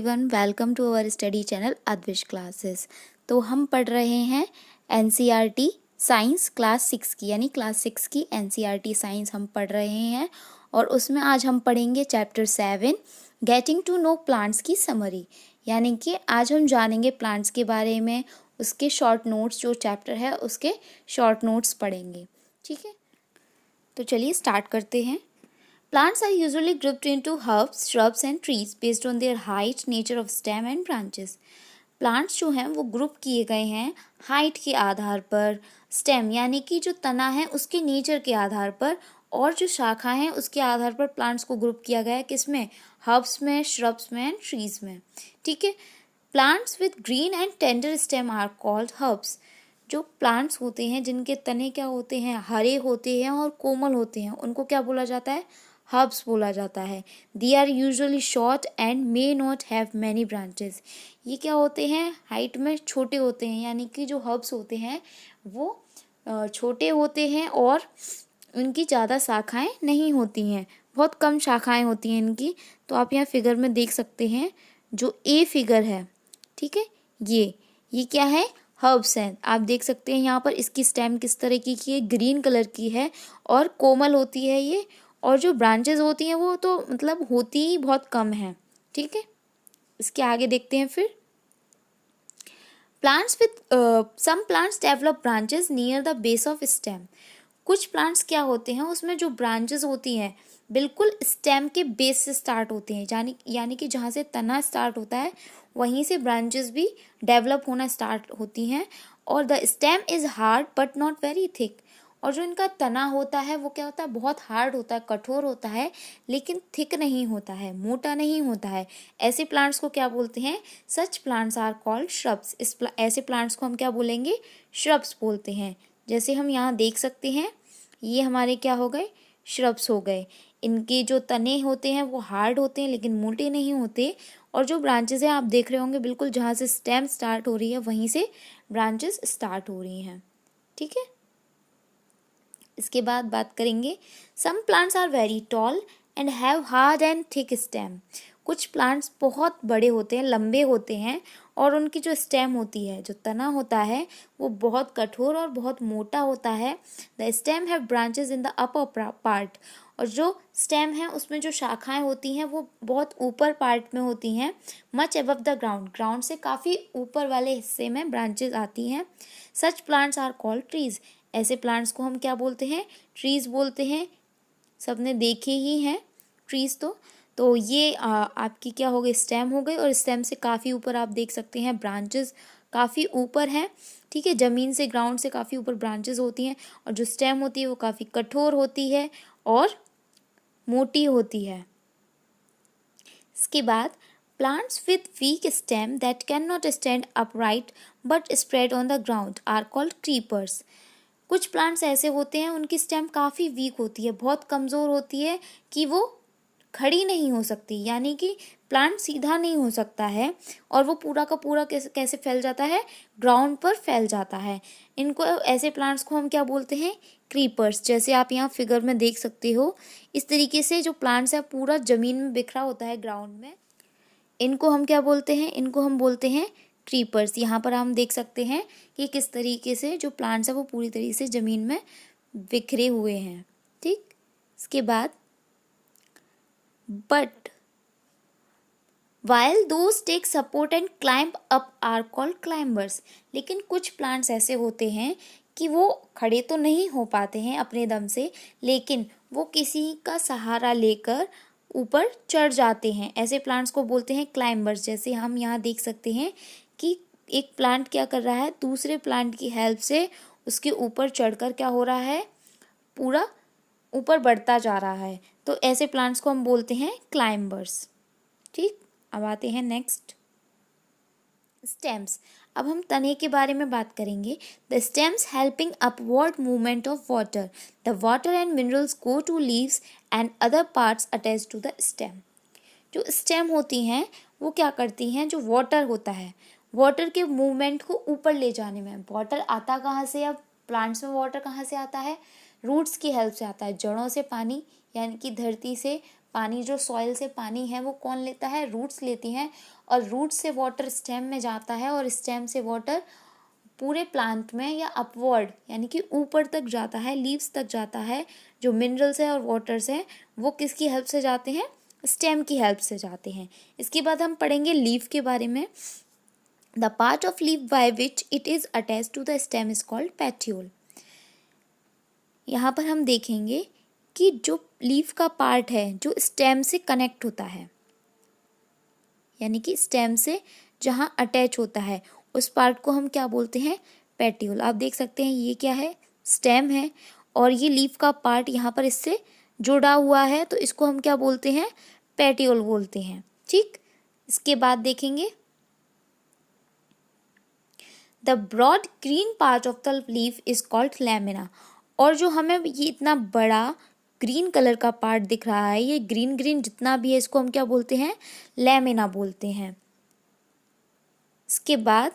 Everyone, welcome to our study channel Advish classes. तो हम पढ़ रहे हैं एनसीईआरटी साइंस क्लास 6 की, यानी क्लास 6 की एनसीईआरटी साइंस हम पढ़ रहे हैं। और उसमें आज हम पढ़ेंगे chapter 7 getting to know plants की समरी, यानी कि आज हम जानेंगे प्लांट्स के बारे में, उसके शॉर्ट नोट्स, जो चैप्टर है उसके शॉर्ट नोट्स पढ़ेंगे। ठीक है, तो चलिए स्टार्ट करते हैं। Plants are usually grouped into herbs, shrubs and trees based on their height, nature of stem and branches. Plants जो हैं वो ग्रुप किए गए हैं हाइट के आधार पर, स्टेम यानी कि जो तना है उसके नेचर के आधार पर, और जो शाखा हैं उसके आधार पर प्लांट्स को ग्रुप किया गया है। किसमें? हर्ब्स में, श्रब्स में एंड ट्रीज में। ठीक है। Plants with green and tender stem are called herbs. जो प्लांट्स होते हैं जिनके तने क्या होते हैं, हरे होते हैं और कोमल होते हैं, उनको क्या बोला जाता है? हर्ब्स बोला जाता है। They are usually short and may not have many branches. ये क्या होते हैं? हाइट में छोटे होते हैं, यानी कि जो हर्ब्स होते हैं वो छोटे होते हैं और उनकी ज़्यादा शाखाएं नहीं होती हैं, बहुत कम शाखाएं होती हैं इनकी। तो आप यहाँ फिगर में देख सकते हैं, जो ए फिगर है, ठीक है, ये क्या है? हर्ब्स हैं। आप देख सकते हैं यहाँ पर इसकी स्टेम किस तरह की है, ग्रीन कलर की है और कोमल होती है ये, और जो ब्रांचेस होती हैं वो तो मतलब होती ही बहुत कम है। ठीक है, इसके आगे देखते हैं फिर। Plants with some plants develop branches near the base of stem. कुछ प्लांट्स क्या होते हैं, उसमें जो ब्रांचेस होती हैं बिल्कुल स्टेम के बेस से स्टार्ट होते हैं, यानी कि जहाँ से तना स्टार्ट होता है वहीं से ब्रांचेस भी डेवलप होना स्टार्ट होती हैं। और the stem is hard but not very thick. और जो इनका तना होता है वो क्या होता है? बहुत हार्ड होता है, कठोर होता है, लेकिन थिक नहीं होता है, मोटा नहीं होता है। ऐसे प्लांट्स को क्या बोलते हैं? Such plants are called shrubs. ऐसे प्लांट्स को हम क्या बोलेंगे? श्रब्स बोलते हैं। जैसे हम यहाँ देख सकते हैं, ये हमारे क्या हो गए? श्रब्स हो गए। इनके जो तने होते हैं वो हार्ड होते हैं लेकिन मोटे नहीं होते, और जो ब्रांचेस हैं आप देख रहे होंगे, बिल्कुल जहाँ से स्टेम स्टार्ट हो रही है वहीं से ब्रांचेस स्टार्ट हो रही हैं। ठीक है, इसके बाद बात करेंगे, some plants are very tall and have hard and thick stem. कुछ प्लांट्स बहुत बड़े होते हैं, लंबे होते हैं, और उनकी जो स्टेम होती है, जो तना होता है, वो बहुत कठोर और बहुत मोटा होता है। The stem have branches in the upper part. और जो स्टेम है उसमें जो शाखाएं होती हैं वो बहुत ऊपर पार्ट में होती हैं, much above the ground. Ground से काफ़ी ऊपर वाले हिस्से में ब्रांचेस आती हैं। Such plants are called trees. ऐसे प्लांट्स को हम क्या बोलते हैं? ट्रीज बोलते हैं। सबने देखे ही हैं ट्रीज। तो ये आपकी क्या हो गई? स्टेम हो गई, और स्टेम से काफ़ी ऊपर आप देख सकते हैं ब्रांचेस काफ़ी ऊपर हैं। ठीक है, ज़मीन से, ग्राउंड से काफ़ी ऊपर ब्रांचेस होती हैं, और जो स्टेम होती है वो काफ़ी कठोर होती है और मोटी होती है। इसके बाद, plants with weak stem that can not stand upright but spread on the ground are called creepers. कुछ प्लांट्स ऐसे होते हैं उनकी स्टेम काफ़ी वीक होती है, बहुत कमज़ोर होती है, कि वो खड़ी नहीं हो सकती, यानी कि प्लांट सीधा नहीं हो सकता है, और वो पूरा का पूरा कैसे फैल जाता है? ग्राउंड पर फैल जाता है। इनको, ऐसे प्लांट्स को हम क्या बोलते हैं? क्रीपर्स। जैसे आप यहाँ फिगर में देख सकते हो, इस तरीके से जो प्लांट्स है पूरा ज़मीन में बिखरा होता है ग्राउंड में, इनको हम क्या बोलते हैं? इनको हम बोलते हैं क्रीपर्स। यहाँ पर हम देख सकते हैं कि किस तरीके से जो प्लांट्स है वो पूरी तरीके से ज़मीन में बिखरे हुए हैं। ठीक, इसके बाद, but while those take support and climb up are called climbers। लेकिन कुछ प्लांट्स ऐसे होते हैं कि वो खड़े तो नहीं हो पाते हैं अपने दम से, लेकिन वो किसी का सहारा लेकर ऊपर चढ़ जाते हैं। ऐसे प्लांट्स को बोलते हैं क्लाइंबर्स। जैसे हम यहाँ देख सकते हैं कि एक प्लांट क्या कर रहा है? दूसरे प्लांट की हेल्प से उसके ऊपर चढ़कर क्या हो रहा है? पूरा ऊपर बढ़ता जा रहा है। तो ऐसे प्लांट्स को हम बोलते हैं क्लाइंबर्स। ठीक, अब आते हैं नेक्स्ट, स्टेम्स। अब हम तने के बारे में बात करेंगे। The stems helping upward movement of water. The water and minerals go to leaves and other parts attach to the stem. जो स्टेम होती हैं वो क्या करती हैं? जो वाटर होता है, वाटर के मूवमेंट को ऊपर ले जाने में, वाटर आता कहाँ से? अब प्लांट्स में वाटर कहाँ से आता है? रूट्स की हेल्प से आता है, जड़ों से पानी, यानी कि धरती से पानी, जो सॉइल से पानी है वो कौन लेता है? रूट्स लेती हैं। और रूट से वाटर स्टेम में जाता है और स्टेम से वाटर पूरे प्लांट में या अपवर्ड यानी कि ऊपर तक जाता है, लीव्स तक जाता है। जो मिनरल्स है और वाटर्स है वो किसकी हेल्प से जाते हैं? स्टेम की हेल्प से जाते हैं। इसके बाद हम पढ़ेंगे लीफ के बारे में। The part of leaf by which it is attached to the stem is called petiole. यहाँ पर हम देखेंगे कि जो लीफ का पार्ट है जो स्टेम से कनेक्ट होता है, यानी कि स्टेम से जहाँ अटैच होता है उस पार्ट को हम क्या बोलते हैं? पेट्यूल। आप देख सकते हैं ये क्या है? स्टेम है और ये लीफ का पार्ट यहाँ पर इससे जुड़ा हुआ है, तो इसको हम क्या बोलते हैं? पेट्यूल बोलते हैं। ठीक, इसके बाद देखेंगे the broad green part of the leaf is called lamina. और जो हमें ये इतना बड़ा ग्रीन कलर का पार्ट दिख रहा है, ये ग्रीन ग्रीन जितना भी है इसको हम क्या बोलते हैं? लैमिना बोलते हैं। इसके बाद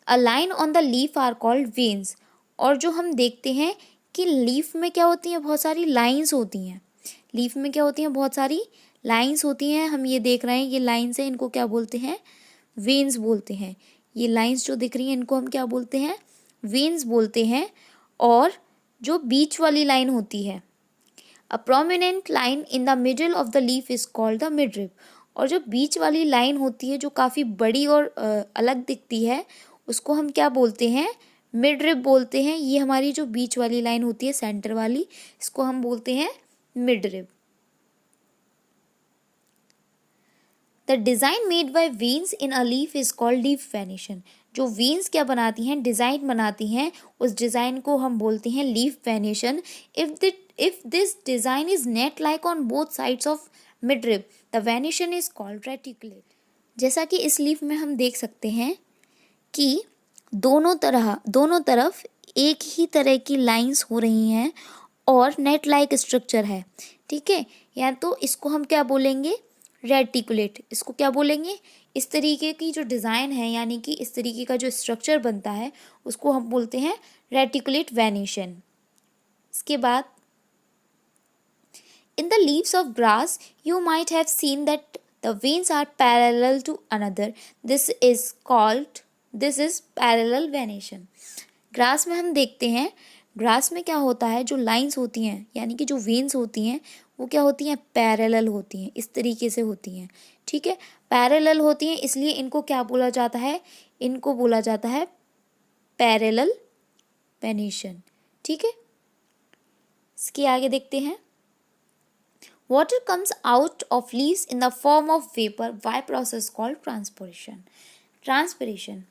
a line on the leaf are called veins. और जो हम देखते हैं कि लीफ में क्या होती हैं? बहुत सारी लाइंस होती हैं। लीफ में क्या होती हैं? बहुत सारी लाइंस होती हैं। हम ये देख रहे हैं ये लाइंस हैं, इनको क्या बोलते हैं? वेन्स बोलते हैं। ये लाइंस जो दिख रही हैं इनको हम क्या बोलते हैं? वेन्स बोलते हैं। और जो बीच वाली लाइन होती है, a prominent line in the middle of the leaf is called the midrib. और जो बीच वाली लाइन होती है जो काफ़ी बड़ी और अलग दिखती है उसको हम क्या बोलते हैं? मिडरिप बोलते हैं। ये हमारी जो बीच वाली लाइन होती है सेंटर वाली, इसको हम बोलते हैं midrib. The design made by veins in a leaf is called leaf venation. जो वेन्स क्या बनाती हैं? डिज़ाइन बनाती हैं, उस डिज़ाइन को हम बोलते हैं leaf venation. If this design is net like on both sides of midrib the venation is called reticulate. जैसा कि इस लीफ में हम देख सकते हैं कि दोनों तरफ एक ही तरह की लाइंस हो रही हैं और नेट लाइक स्ट्रक्चर है। ठीक है, या तो इसको हम क्या बोलेंगे? रेटिकुलेट। इसको क्या बोलेंगे? इस तरीके की जो डिज़ाइन है यानी कि इस तरीके का जो स्ट्रक्चर बनता है उसको हम बोलते हैं रेटिकुलेट वेनिशन। इसके बाद in the leaves of grass you might have seen that the veins are parallel to another, this is parallel venation. Grass में हम देखते हैं, ग्रास में क्या होता है? जो लाइंस होती हैं यानी कि जो वेन्स होती हैं वो क्या होती हैं? पैरेलल होती हैं, इस तरीके से होती हैं। ठीक है, पैरेलल होती हैं इसलिए इनको क्या बोला जाता है? इनको बोला जाता है पैरेलल वेनिशन। ठीक है, इसके आगे देखते हैं water comes out of leaves in the form of vapour by process called transpiration.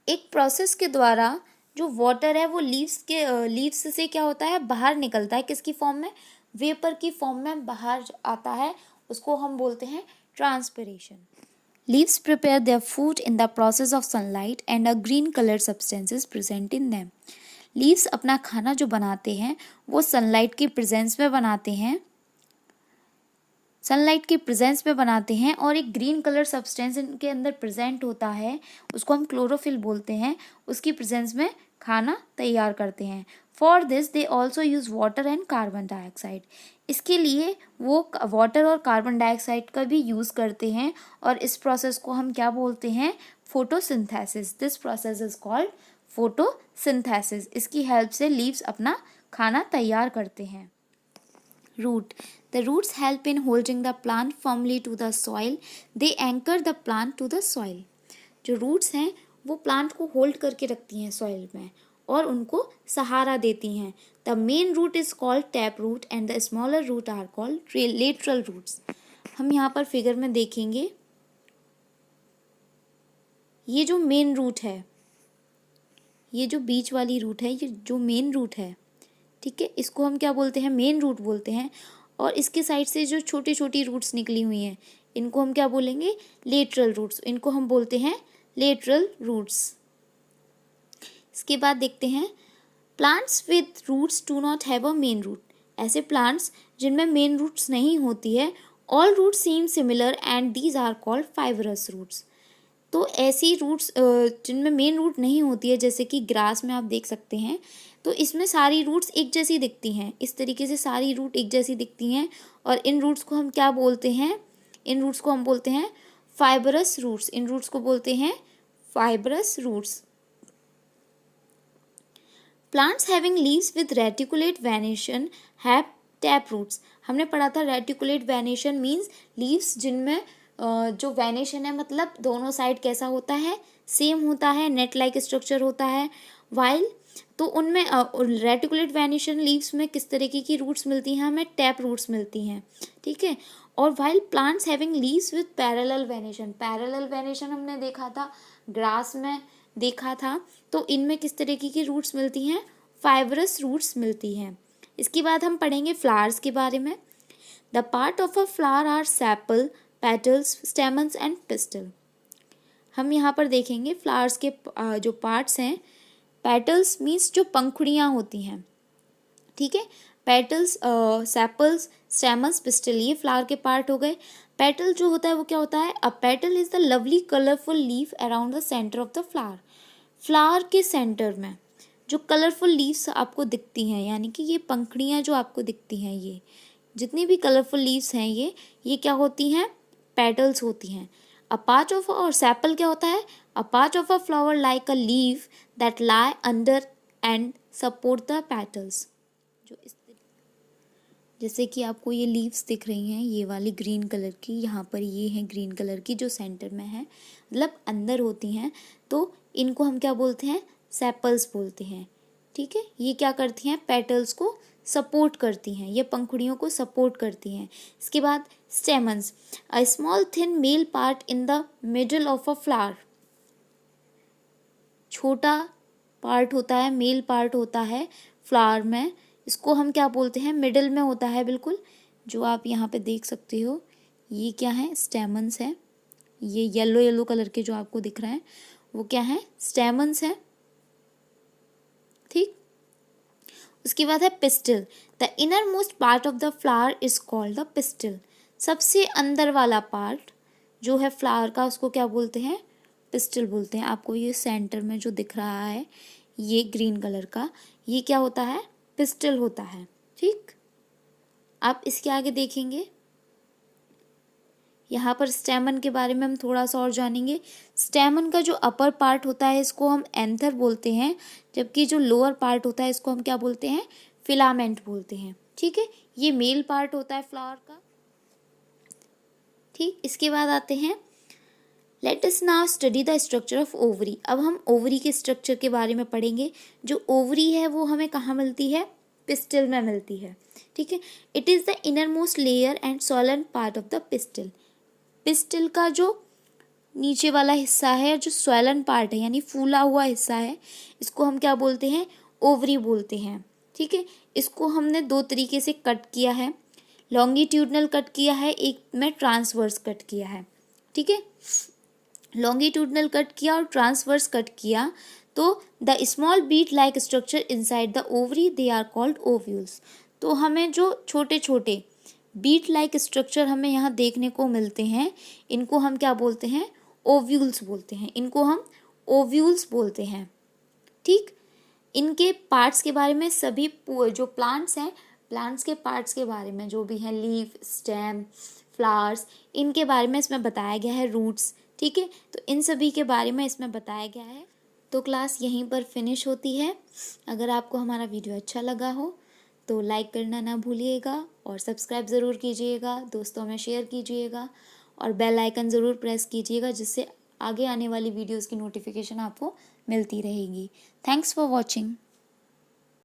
एक प्रोसेस के द्वारा जो वाटर है वो लीव्स से क्या होता है? बाहर निकलता है। किसकी फॉर्म में? वेपर की फॉर्म में बाहर आता है, उसको हम बोलते हैं transpiration. Leaves prepare their food in the process of sunlight and a green colour substances present in them. Leaves अपना खाना जो बनाते हैं वो सनलाइट की प्रेजेंस में बनाते हैं, और एक ग्रीन कलर सब्सटेंस इनके अंदर प्रेजेंट होता है, उसको हम क्लोरोफिल बोलते हैं। उसकी प्रेजेंस में खाना तैयार करते हैं। For this they also use water and carbon dioxide. इसके लिए वो वाटर और कार्बन डाइऑक्साइड का भी यूज़ करते हैं और इस प्रोसेस को हम क्या बोलते हैं? Photosynthesis. This process is called photosynthesis. इसकी हेल्प से लीव्स अपना खाना तैयार करते हैं। Root. The roots help in holding the plant firmly to the soil. They anchor the plant to the soil. जो roots हैं वो प्लांट को होल्ड करके रखती हैं सॉइल में और उनको सहारा देती हैं। The main root is called tap root and the smaller root are called lateral roots. हम यहाँ पर फिगर में देखेंगे ये जो मेन रूट है, ये जो बीच वाली रूट है, ये जो मेन रूट है, ठीक है, इसको हम क्या बोलते हैं? मेन रूट बोलते हैं। और इसके साइड से जो छोटी छोटी रूट्स निकली हुई हैं इनको हम क्या बोलेंगे? Lateral roots. इनको हम बोलते हैं लेटरल रूट्स। इसके बाद देखते हैं plants with roots do not have a main root. ऐसे प्लांट्स जिनमें मेन रूट्स नहीं होती है, all roots seem similar and these are called fibrous roots. तो ऐसी रूट्स जिनमें मेन रूट नहीं होती है, जैसे कि ग्रास में आप देख सकते हैं, तो इसमें सारी रूट्स एक जैसी दिखती हैं। इस तरीके से सारी रूट एक जैसी दिखती हैं और इन रूट्स को हम क्या बोलते हैं? इन रूट्स को हम बोलते हैं फाइबरस रूट्स। इन रूट्स को बोलते हैं fibrous roots. Plants having leaves with reticulate venation have tap roots. हमने पढ़ा था रेटिकुलेट वेनेशन मीन्स लीव्स जिनमें जो वेनेशन है मतलब दोनों साइड कैसा होता है, सेम होता है, नेट लाइक स्ट्रक्चर होता है। वाइल तो उनमें रेटिकुलेट वेनेशन लीव्स में किस तरीके की रूट्स मिलती हैं, हमें टैप रूट्स मिलती हैं, ठीक है। और while plants having leaves with parallel venation, parallel venation हमने देखा था ग्रास में देखा था, तो इनमें किस तरीके की रूट्स मिलती हैं, फाइबरस रूट्स मिलती हैं। इसके बाद हम पढ़ेंगे फ्लावर्स के बारे में। The part of a flower are sepal, petals, stamens and pistil. हम यहाँ पर देखेंगे फ्लावर्स के जो पार्ट्स हैं, पेटल्स मीन्स जो पंखुड़ियाँ होती हैं, ठीक है। पेटल्स, सेपल्स, स्टेमन्स, पिस्टल, ये फ्लावर के पार्ट हो गए। पेटल जो होता है वो क्या होता है, अ petal is the lovely colourful leaf around the centre of the flower. Flower के सेंटर में जो कलरफुल लीव्स आपको दिखती हैं, यानी कि ये पंखुड़ियाँ जो आपको दिखती हैं, ये जितनी भी कलरफुल लीव्स हैं ये क्या होती हैं, पेटल्स होती हैं। अ पार्ट ऑफ, और सेपल क्या होता है, a part of a flower like a leaf that lie under and support the petals. जो इस जैसे कि आपको ये लीव्स दिख रही हैं, ये वाली ग्रीन कलर की, यहाँ पर ये है ग्रीन कलर की जो सेंटर में है, मतलब अंदर होती हैं, तो इनको हम क्या बोलते हैं, सेपल्स बोलते हैं, ठीक है। ये क्या करती हैं, पेटल्स को सपोर्ट करती हैं, ये पंखुड़ियों को सपोर्ट करती हैं। इसके बाद stamens, a small thin male part in the middle of a flower. छोटा पार्ट होता है, मेल पार्ट होता है फ्लावर में, इसको हम क्या बोलते हैं, मिडल में होता है बिल्कुल, जो आप यहाँ पे देख सकते हो। ये क्या है, स्टेमन्स है। ये येलो येलो कलर के जो आपको दिख रहे हैं वो क्या है, स्टेमन्स है, ठीक। उसके बाद है pistol, the inner most part of the flower is called the pistol. सबसे अंदर वाला पार्ट जो है फ्लावर का उसको क्या बोलते हैं, पिस्टल बोलते हैं। आपको ये सेंटर में जो दिख रहा है ये ग्रीन कलर का, ये क्या होता है, पिस्टल होता है, ठीक। आप इसके आगे देखेंगे, यहाँ पर स्टेमन के बारे में हम थोड़ा सा और जानेंगे। स्टेमन का जो अपर पार्ट होता है इसको हम एंथर बोलते हैं, जबकि जो लोअर पार्ट होता है इसको हम क्या बोलते हैं, फिलामेंट बोलते हैं, ठीक है। ये मेल पार्ट होता है फ्लावर का, ठीक। इसके बाद आते हैं, let us now study the structure of ovary. अब हम ओवरी के स्ट्रक्चर के बारे में पढ़ेंगे। जो ओवरी है वो हमें कहाँ मिलती है, पिस्टल में मिलती है, ठीक है। It is the inner most layer and Solan part of the pistol. Pistol का जो नीचे वाला हिस्सा है, जो स्वेलन पार्ट है यानी फूला हुआ हिस्सा है, इसको हम क्या बोलते हैं, ओवरी बोलते हैं, ठीक है। इसको हमने दो तरीके से कट किया है, लॉन्गिट्यूडनल कट किया है, एक में ट्रांसवर्स कट किया है, ठीक है। लॉन्गिट्यूडनल कट किया और ट्रांसवर्स कट किया तो the small bead like structure inside the ovary they are called ovules. तो हमें जो छोटे छोटे बीट लाइक स्ट्रक्चर हमें यहाँ देखने को मिलते हैं, इनको हम क्या बोलते हैं, ओव्यूल्स बोलते हैं, इनको हम ओव्यूल्स बोलते हैं, ठीक। इनके पार्ट्स के बारे में सभी जो प्लांट्स हैं, प्लांट्स के पार्ट्स के बारे में जो भी हैं, लीफ, स्टेम, फ्लावर्स, इनके बारे में इसमें बताया गया है, रूट्स, ठीक है। तो इन सभी के बारे में इसमें बताया गया है। तो क्लास यहीं पर फिनिश होती है। अगर आपको हमारा वीडियो अच्छा लगा हो तो लाइक करना ना भूलिएगा और सब्सक्राइब ज़रूर कीजिएगा, दोस्तों में शेयर कीजिएगा और बेल आइकन ज़रूर प्रेस कीजिएगा, जिससे आगे आने वाली वीडियोज़ की नोटिफिकेशन आपको मिलती रहेगी। Thanks for watching.